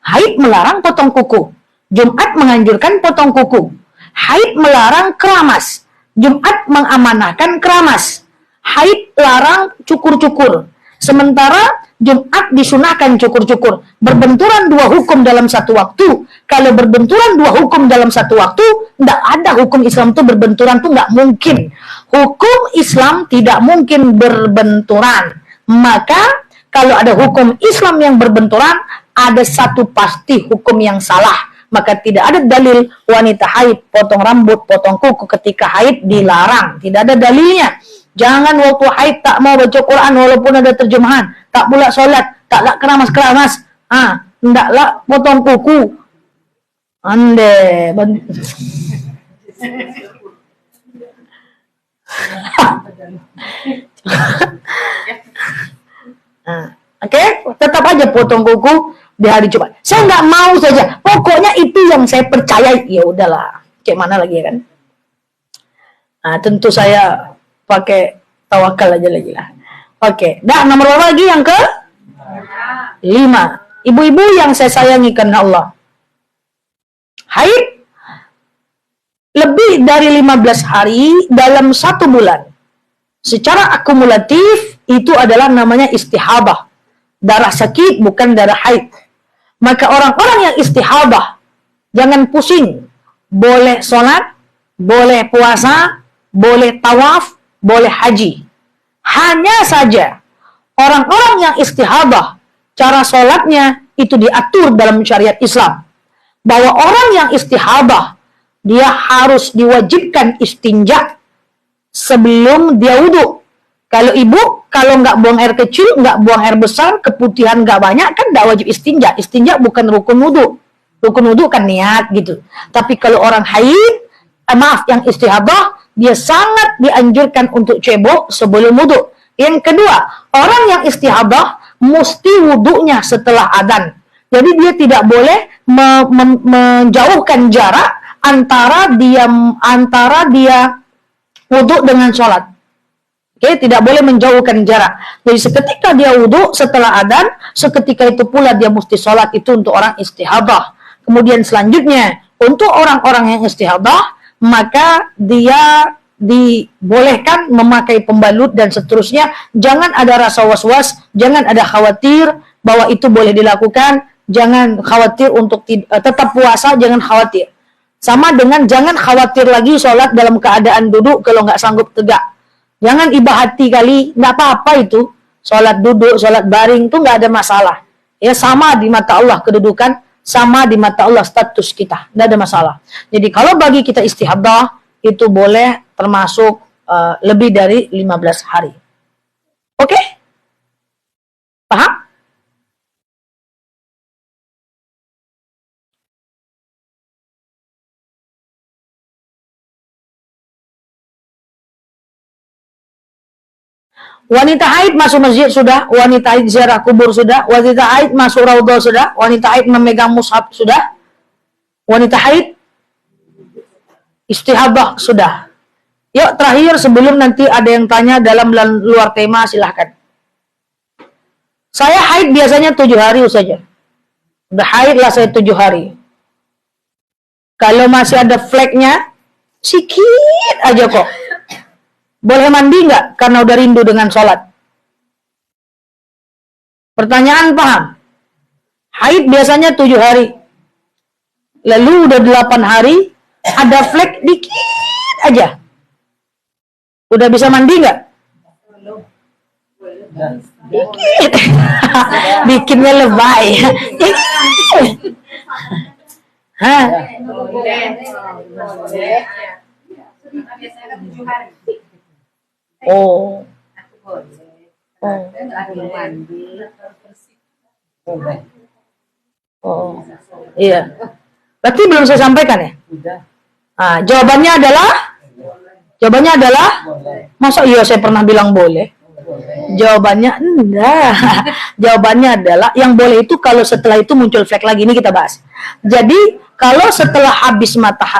Haid melarang potong kuku. Jumat menganjurkan potong kuku. Haid melarang keramas. Jumat mengamanahkan keramas. Haid larang cukur-cukur. Sementara Jumat disunahkan cukur-cukur. Berbenturan 2 hukum dalam satu waktu. Kalau berbenturan 2 hukum dalam satu waktu, tidak ada hukum Islam itu berbenturan, itu nggak mungkin. Hukum Islam tidak mungkin berbenturan. Maka kalau ada hukum Islam yang berbenturan, ada satu pasti hukum yang salah. Maka tidak ada dalil wanita haid potong rambut, potong kuku ketika haid dilarang. Tidak ada dalilnya. Jangan waktu haid tak mau baca Quran walaupun ada terjemahan. Tak pula sholat, taklah keramas-keramas. Hendaklah potong kuku. Ande. Oke, tetap aja potong kuku di hari Jumat. Saya nggak mau saja. Pokoknya itu yang saya percaya. Ya udahlah. Kayak mana lagi kan? Tentu saya pakai tawakal aja lagi lah. Oke. Dah nomor berapa lagi yang ke? 5. Ibu-ibu yang saya sayangi karena Allah. Haid lebih dari 15 hari dalam 1 bulan. Secara akumulatif itu adalah namanya istihadah. Darah sakit bukan darah haid. Maka orang-orang yang istihadah jangan pusing. Boleh sholat, boleh puasa, boleh tawaf, boleh haji. Hanya saja orang-orang yang istihadah, cara sholatnya itu diatur dalam syariat Islam. Bahwa orang yang istihadah, dia harus diwajibkan istinja sebelum dia wudhu. Kalau ibu, kalau nggak buang air kecil, nggak buang air besar, keputihan nggak banyak, kan nggak wajib istinja. Istinja bukan rukun wudhu. Rukun wudhu kan niat gitu. Tapi kalau orang haid, yang istihadah, dia sangat dianjurkan untuk cebok sebelum wudhu. Yang kedua, orang yang istihadah mesti wudhunya setelah adzan. Jadi dia tidak boleh menjauhkan jarak antara dia wudhu dengan sholat. Oke, tidak boleh menjauhkan jarak. Jadi seketika dia wudhu setelah adzan, seketika itu pula dia mesti sholat. Itu untuk orang istihadah. Kemudian selanjutnya, untuk orang-orang yang istihadah, maka dia dibolehkan memakai pembalut dan seterusnya. Jangan ada rasa was-was, jangan ada khawatir bahwa itu boleh dilakukan. jangan khawatir untuk tetap puasa, jangan khawatir. Sama dengan jangan khawatir lagi sholat dalam keadaan duduk kalau nggak sanggup tegak. Jangan iba hati kali, nggak apa-apa itu. Sholat duduk, sholat baring itu nggak ada masalah. Ya sama di mata Allah kedudukan, sama di mata Allah status kita, nggak ada masalah. Jadi kalau bagi kita istihadah itu boleh termasuk lebih dari 15 hari. Oke? Paham? Wanita haid masuk masjid sudah, wanita haid ziarah kubur sudah, wanita haid masuk raudhah sudah, wanita haid memegang mushaf sudah, wanita haid istihadah sudah. Yuk terakhir sebelum nanti ada yang tanya dalam luar tema silahkan. Saya haid biasanya 7 hari saja. Udah haid lah saya 7 hari. Kalau masih ada fleknya, sikit aja kok. Boleh mandi nggak? Karena udah rindu dengan sholat. Pertanyaan paham? Haid biasanya 7 hari. Lalu udah 8 hari, ada flek dikit aja. Udah bisa mandi nggak? Dikit. Bikinnya lebay. Hah? Oh. Oh. Iya. Berarti belum saya sampaikan ya? Ah, jawabannya adalah masa iya saya pernah bilang boleh? Jawabannya enggak. Jawabannya adalah yang boleh itu kalau setelah itu muncul flek lagi, ini kita bahas. Jadi kalau setelah habis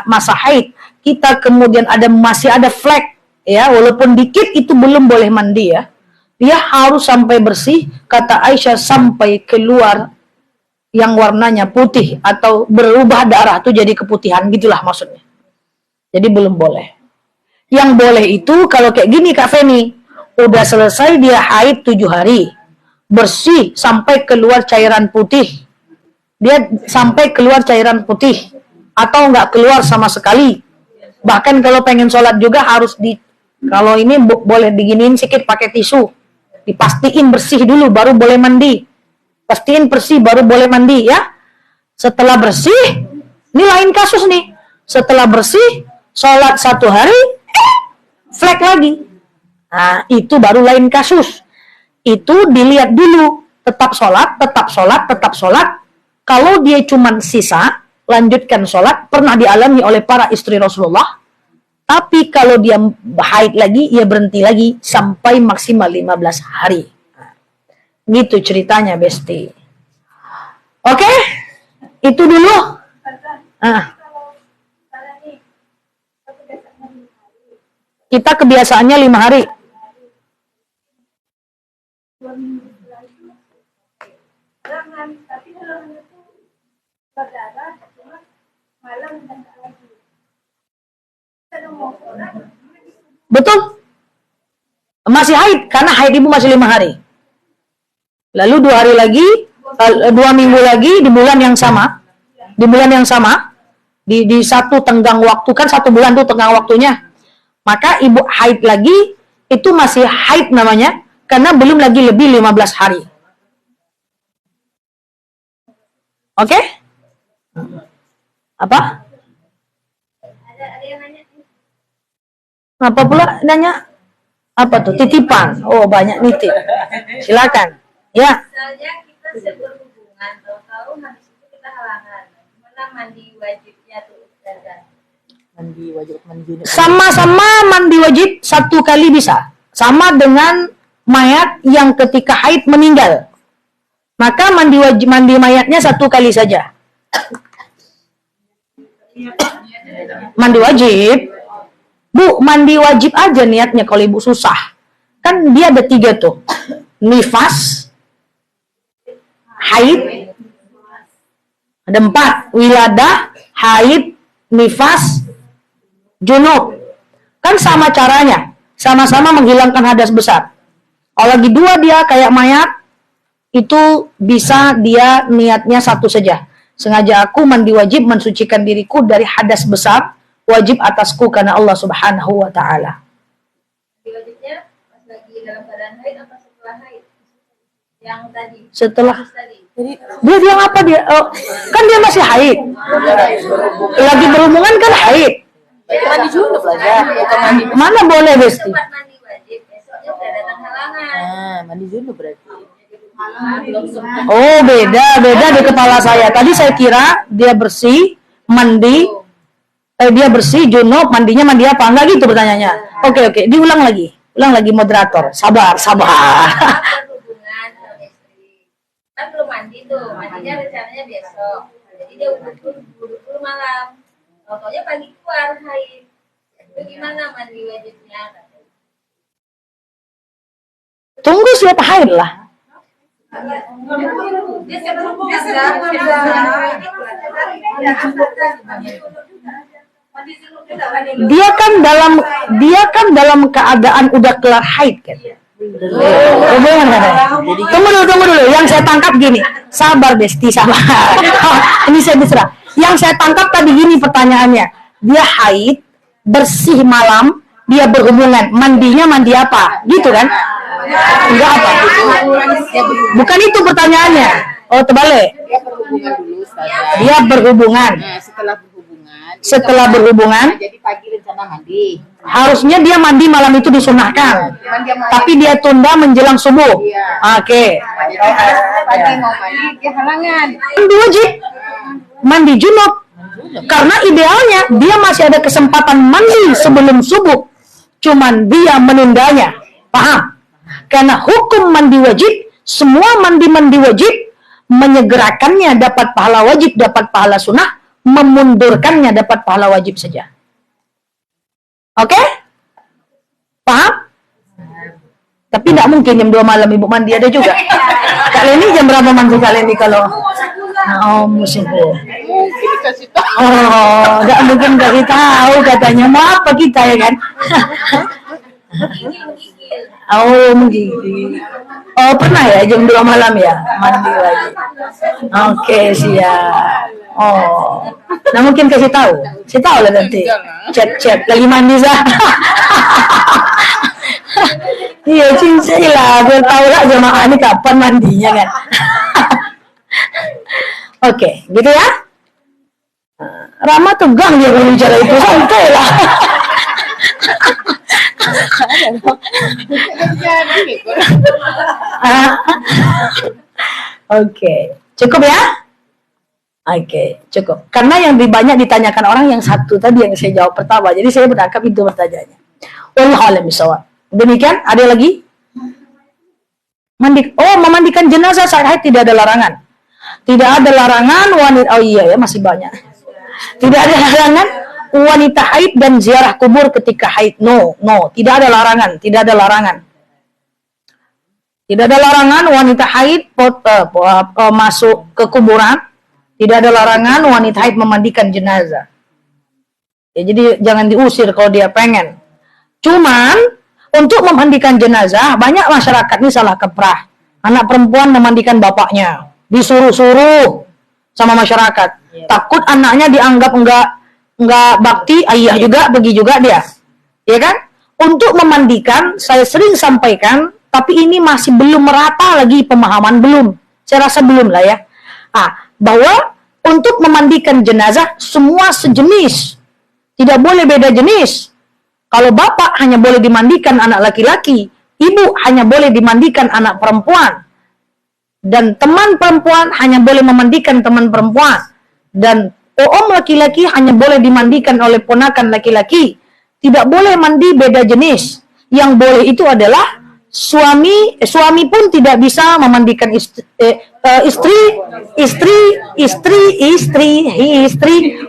masa haid kita kemudian masih ada flek, ya walaupun dikit itu belum boleh mandi ya. Dia harus sampai bersih, kata Aisyah, sampai keluar yang warnanya putih atau berubah darah tuh jadi keputihan, gitulah maksudnya. Jadi belum boleh. Yang boleh itu kalau kayak gini Kak Feni, udah selesai dia haid 7 hari, bersih sampai keluar cairan putih. Dia sampai keluar cairan putih atau nggak keluar sama sekali. Bahkan kalau pengen sholat juga harus kalau ini boleh diginiin sedikit pakai tisu, dipastiin bersih dulu baru boleh mandi. Pastiin bersih baru boleh mandi ya. Setelah bersih, ini lain kasus nih. Setelah bersih, sholat 1 hari, flek lagi. Nah, itu baru lain kasus. Itu dilihat dulu, tetap sholat. Kalau dia cuma sisa, lanjutkan sholat. Pernah dialami oleh para istri Rasulullah. Tapi kalau dia haid lagi, ya berhenti lagi sampai maksimal 15 hari. Gitu ceritanya, Besti. Oke? Itu dulu. Kita kebiasaannya 5 hari. Betul. Masih haid, karena haid ibu masih 5 hari. Lalu 2 hari lagi, 2 minggu lagi di bulan yang sama. Di satu tenggang waktu, kan 1 bulan tuh tenggang waktunya. Maka ibu haid lagi, itu masih haid namanya, karena belum lagi lebih 15 hari. Oke? Apa? Apa pula nanya? Apa tuh? Titipan. Oh, banyak nitip. Silakan. Ya. Misalnya kita seberhubungan, tahu-tahu habis itu kita halangan. Gimana mandi wajibnya tuh, Ustazah? Mandi wajib mandi. Sama-sama mandi wajib 1 kali bisa. Sama dengan mayat yang ketika haid meninggal. Maka mandi mayatnya 1 kali saja. Mandi wajib. Bu, mandi wajib aja niatnya kalau ibu susah. Kan dia ada 3 tuh. Nifas, haid, ada 4. Wiladah, haid, nifas, junub. Kan sama caranya. Sama-sama menghilangkan hadas besar. Kalau lagi 2 dia kayak mayat, itu bisa dia niatnya satu saja. Sengaja aku mandi wajib mensucikan diriku dari hadas besar, wajib atasku karena Allah Subhanahu wa taala. Mandi wajibnya pas lagi dalam keadaan haid apa setelah haid? Yang tadi. Setelah Habis tadi. dia apa dia? Oh, kan dia masih haid. Lagi berhubungan kan haid. Mandi junub lah ya, bukan mandi. Mana boleh Besti? Tempat mandi wajib, besoknya udah datang halangan. Mandi junub berarti. Oh beda di kepala saya. Tadi saya kira dia bersih, mandi, dia bersih, junub, mandinya mandi apa? Enggak gitu pertanyaannya. Oke, diulang lagi moderator. Sabar. Berhubungan sama istri. Kan belum mandi tuh, mandinya rencananya besok. Jadi dia wudhu dulu malam. Taunya pagi keluar haid. Itu gimana mandi wajibnya? Tunggu siapa haid lah. Dia kan dalam keadaan udah kelar haid kan. Tunggu dulu. Yang saya tangkap gini. Sabar Besti, sabar. Ini saya berserah. Yang saya tangkap tadi gini pertanyaannya. Dia haid, bersih malam, dia berhubungan. Mandinya mandi apa? Gitu kan? Enggak apa? Bukan itu pertanyaannya. Oh, terbalik. Dia berhubungan dulu, Ustazah. Dia berhubungan. Nah, Setelah berhubungan, jadi pagi rencana mandi. harusnya dia mandi malam itu disunahkan. Tapi dia tunda menjelang subuh. Oke. Jadi pagi mau mandi, dia halangan. Mandi wajib. Mandi junub. Karena idealnya dia masih ada kesempatan mandi sebelum subuh. Cuman dia menundanya. Paham? Karena hukum mandi wajib, semua mandi wajib, menyegerakannya dapat pahala wajib, dapat pahala sunnah, memundurkannya dapat pahala wajib saja. Oke? Paham? Tapi tidak mungkin jam 2 malam ibu mandi, ada juga. Kak Leni jam berapa mandi Kak Leni kalau? Oh, musuh. Mungkin dikasih tahu. Oh, tidak mungkin kasih tahu katanya. Mau apa kita ya kan? Oh, menggigil. Oh, pernah ya jam 2 malam ya mandi lagi. Oke, siap. Oh. Nah, mungkin kasih tahu. Saya tahu lah nanti. Chat lagi mandi sah. Iya, cincai lah biar tahu lah jemaah ini kapan mandinya kan. Oke, gitu ya. Rama tegang dia kalau bicara itu, santai lah. Oke, cukup ya? Oke, cukup. Karena yang banyak ditanyakan orang yang satu tadi yang saya jawab pertama, jadi saya berangkap itu pertanyaannya. Wallahu a'lam bishawab. Demikian, ada lagi? Memandikan jenazah saat haid tidak ada larangan. Tidak ada larangan wanita. Oh iya ya, masih banyak. Tidak ada larangan wanita haid dan ziarah kubur ketika haid. No, tidak ada larangan, tidak ada larangan. Tidak ada larangan wanita haid masuk ke kuburan. Tidak ada larangan wanita haid memandikan jenazah. Ya, jadi jangan diusir kalau dia pengen. Cuman untuk memandikan jenazah, banyak masyarakat ini salah kaprah. Anak perempuan memandikan bapaknya, disuruh-suruh sama masyarakat. Takut anaknya dianggap enggak bakti, ayah juga, pergi juga dia. Ya kan? Untuk memandikan, saya sering sampaikan, tapi ini masih belum merata lagi pemahaman, belum. Saya rasa belum lah ya. Bahwa untuk memandikan jenazah, semua sejenis. Tidak boleh beda jenis. Kalau bapak hanya boleh dimandikan anak laki-laki, ibu hanya boleh dimandikan anak perempuan. Dan teman perempuan hanya boleh memandikan teman perempuan. Dan om laki-laki hanya boleh dimandikan oleh ponakan laki-laki. Tidak boleh mandi beda jenis. Yang boleh itu adalah suami pun tidak bisa memandikan istri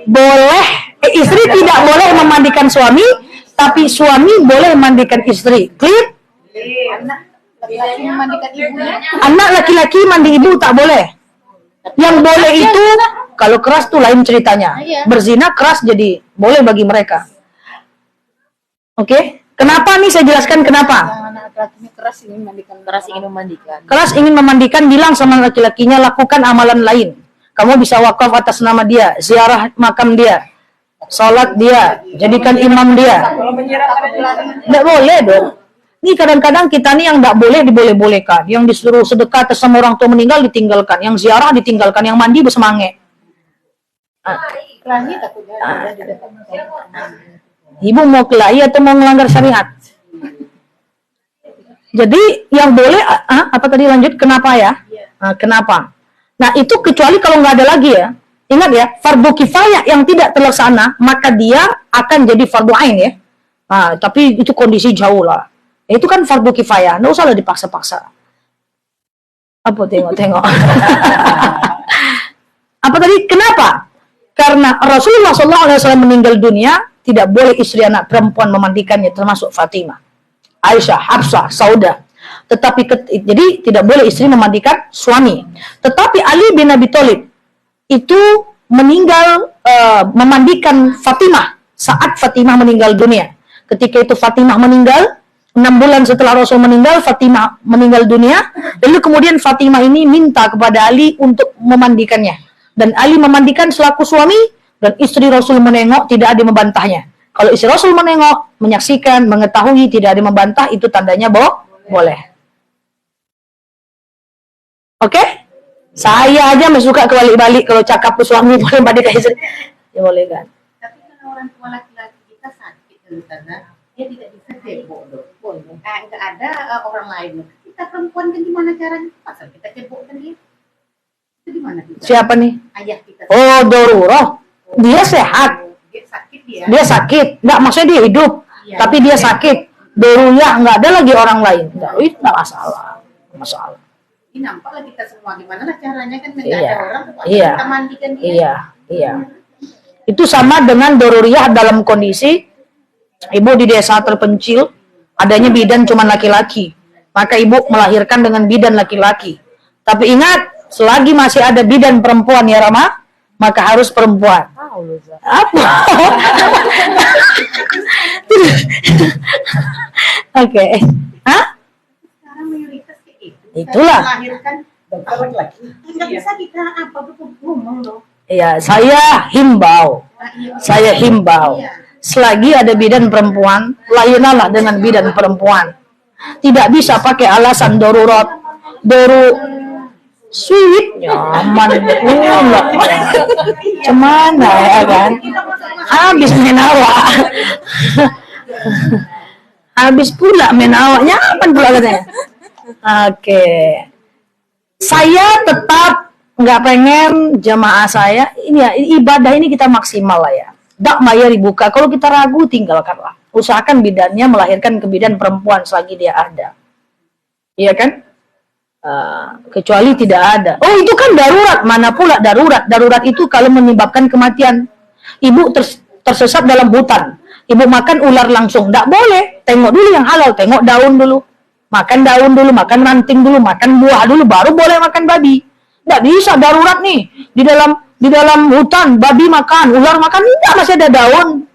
boleh istri tidak boleh memandikan suami, tapi suami boleh memandikan istri. Clear? Anak laki-laki mandi ibu tak boleh. Yang boleh itu kalau keras tuh lain ceritanya. Berzina keras jadi boleh bagi mereka. Oke? Kenapa nih saya jelaskan kenapa? Keras ingin memandikan. Keras ingin memandikan, bilang sama laki-lakinya, lakukan amalan lain. Kamu bisa wakaf atas nama dia, ziarah makam dia, sholat dia, jadikan imam dia. Nggak boleh dong. Ini kadang-kadang kita nih yang nggak boleh diboleh-bolehkan. Yang disuruh sedekah atas sama orang tua meninggal ditinggalkan. Yang ziarah ditinggalkan. Yang mandi bersemangat. Kelahi takutnya Ibu mau kelahi atau mau melanggar syariat? Jadi yang boleh, apa tadi lanjut? Kenapa ya? Kenapa? Nah itu kecuali kalau nggak ada lagi ya. Ingat ya, fardu kifayah yang tidak terlaksana, maka dia akan jadi fardu ain ya. Nah, tapi itu kondisi jauh lah. Itu kan fardu kifayah, nggak usah lah dipaksa-paksa. Apa tengok-tengok. Apa tadi? Kenapa? Karena Rasulullah SAW meninggal dunia, tidak boleh istri anak perempuan memandikannya, termasuk Fatimah, Aisyah, Hafsah, Saudah. Tetapi jadi tidak boleh istri memandikan suami. Tetapi Ali bin Abi Thalib itu meninggal memandikan Fatimah saat Fatimah meninggal dunia. Ketika itu Fatimah meninggal, 6 bulan setelah Rasul meninggal, Fatimah meninggal dunia. Lalu kemudian Fatimah ini minta kepada Ali untuk memandikannya. Dan Ali memandikan selaku suami, dan istri Rasul menengok, tidak ada yang membantahnya. Kalau istri Rasul menengok, menyaksikan, mengetahui, tidak ada yang membantah, itu tandanya boleh. Oke? Saya aja masih suka kebalik-balik kalau cakap ke suami boleh mandikan istri. Ya boleh kan? Tapi kalau orang tua laki-laki kita sakit karena dia tidak bisa cebok dong. Nggak ada orang lain. Kita perempuan kan gimana caranya? Pasal kita cebokkan dia. Itu gimana kita? Siapa nih? Ayah kita. Oh, Doruro. Dia sehat. Dia sakit dia. Dia sakit. Nggak, maksudnya dia hidup. Iya. Tapi dia sakit. Doruyah, nggak ada lagi orang lain. Itu nggak masalah. Masalah. Ini nampaklah kita semua gimana lah caranya kan nggak Iya. ada orang. Iya. Kita mandikan dia. Iya. Itu sama dengan doruriyah dalam kondisi ibu di desa terpencil, adanya bidan cuma laki-laki. Maka ibu melahirkan dengan bidan laki-laki. Tapi ingat, selagi masih ada bidan perempuan ya Rama, maka harus perempuan. Apa? Oke. Hah? Sekarang mayoritas kayak itu. Itulah. Melahirkan laki-laki. Nggak bisa kita apa tuh ngomong loh. Ya, saya himbau. Saya himbau. Selagi ada bidan perempuan, layanilah dengan bidan perempuan. Tidak bisa pakai alasan darurat. Sweet nyaman pula. Cemana ya kan? Habis main awak. Habis pula main awak. Nyaman pula katanya. Oke. Saya tetap nggak pengen jemaah saya ini ya, ibadah ini kita maksimal lah ya. Dak maya dibuka. Kalau kita ragu, tinggalkanlah. Usahakan bidannya melahirkan ke bidan perempuan selagi dia ada. Iya kan? Kecuali tidak ada. Oh, itu kan darurat. Mana pula darurat? Darurat itu kalau menyebabkan kematian. Ibu tersesat dalam hutan. Ibu makan ular langsung. Tidak boleh. Tengok dulu yang halal. Tengok daun dulu. Makan daun dulu. Makan ranting dulu. Makan buah dulu. Baru boleh makan babi. Tidak bisa darurat nih. Di dalam hutan, babi makan, ular makan, enggak, masih ada daun.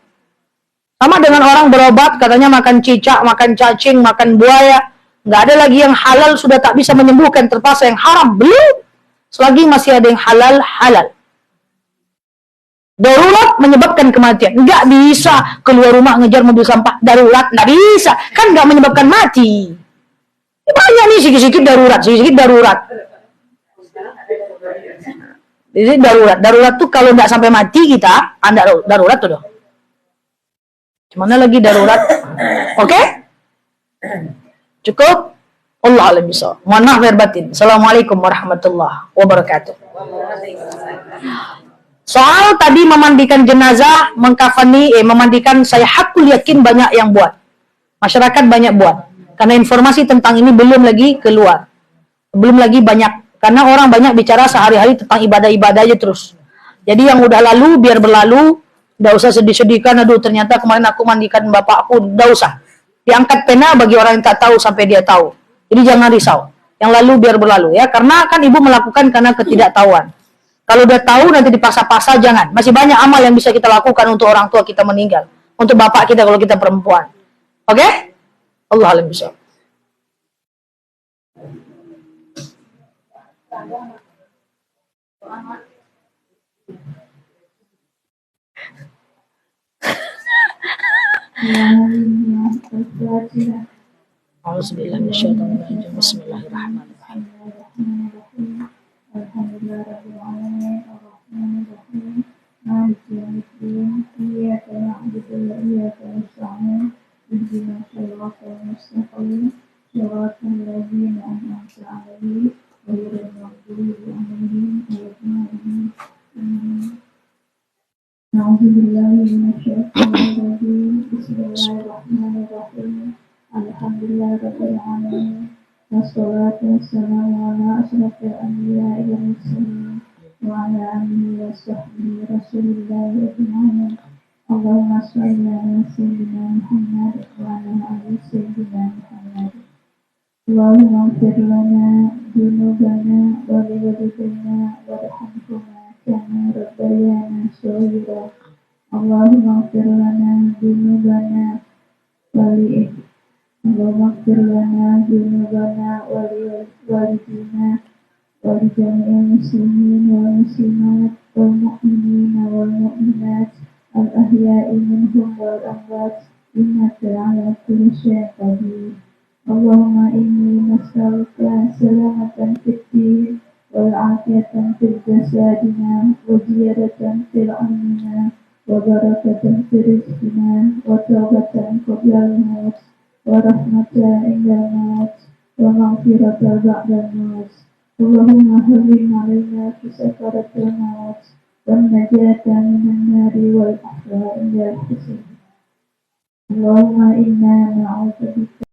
Sama dengan orang berobat, katanya makan cicak, makan cacing, makan buaya. Enggak ada lagi yang halal, sudah tak bisa menyembuhkan, terpaksa yang haram. Belum. Selagi masih ada yang halal. Darurat menyebabkan kematian. Enggak bisa keluar rumah ngejar mobil sampah. Darurat, enggak bisa. Kan enggak menyebabkan mati. Banyak nih sikit-sikit darurat. Jadi darurat tuh kalau nggak sampai mati kita, anda darurat tuh dong. Gimana lagi darurat? Oke? Cukup? Allah alam bisa. Mohon maaf lahir batin. Assalamualaikum warahmatullahi wabarakatuh. Soal tadi memandikan jenazah, mengkafani, memandikan, saya hakul yakin banyak yang buat. Masyarakat banyak buat. Karena informasi tentang ini belum lagi keluar. Belum lagi banyak. Karena orang banyak bicara sehari-hari tentang ibadah-ibadah aja terus. Jadi yang udah lalu, biar berlalu. Nggak usah sedih-sedihkan, aduh ternyata kemarin aku mandikan bapakku. Nggak usah. Diangkat pena bagi orang yang tak tahu sampai dia tahu. Jadi jangan risau. Yang lalu biar berlalu ya. Karena kan ibu melakukan karena ketidaktahuan. Kalau udah tahu nanti dipaksa-paksa, jangan. Masih banyak amal yang bisa kita lakukan untuk orang tua kita meninggal. Untuk bapak kita kalau kita perempuan. Oke? Allah alam bisa. Auzubillahi minasyaitonirrajim. Bismillahirrahmanirrahim. Alhamdulillahirrahmanirrahim. Ar-Rahmanirrahim. Maliki yaumiddin. Iyyaka na'budu wa iyyaka nasta'in. Ihdinas siratal mustaqim. Siratal ladzina an'amta 'alaihim ghairil maghdubi 'alaihim waladdallin. A'udzubillahi minasyaitonirrajim. Bismillahirrahmanirrahim. Alhamdulillahirabbil alamin. Wassalatu wassalamu ala asyrafil anbiya'i wal mursalin wa ala alihi wa sahbihi rasulillahi ajma'in. Allahumma shalli ala sayyidina Muhammad wa ala ali sayyidina Muhammad. Allahumma ighfir lana dzunubana wa liwalidayna warhamhuma kama rabbayana shaghira. Allahumma ighfir lana dzunubana wa Allahumma ighfir lana dzunubana wa liwalidina wa lijami'il muslimin wal muslimat wal mu'minina wal mu'minat al ahya'i minhum wal amwat innaka 'ala kulli syai'in qadir. Allahumma inni nas'aluka salamatan fid din wal 'afiyatan fil jasadina wa ziyadatan fil 'ilmina wa barakatan fil rizqina wa tawbatan qabla al-maut wa rahmatan indal maut wa maghfiratan ba'dal maut. Allahumma hawwin 'alaina fi sakaratil maut wan najata minan nari wal afwa indal hisab. Allahumma inna na'udzubika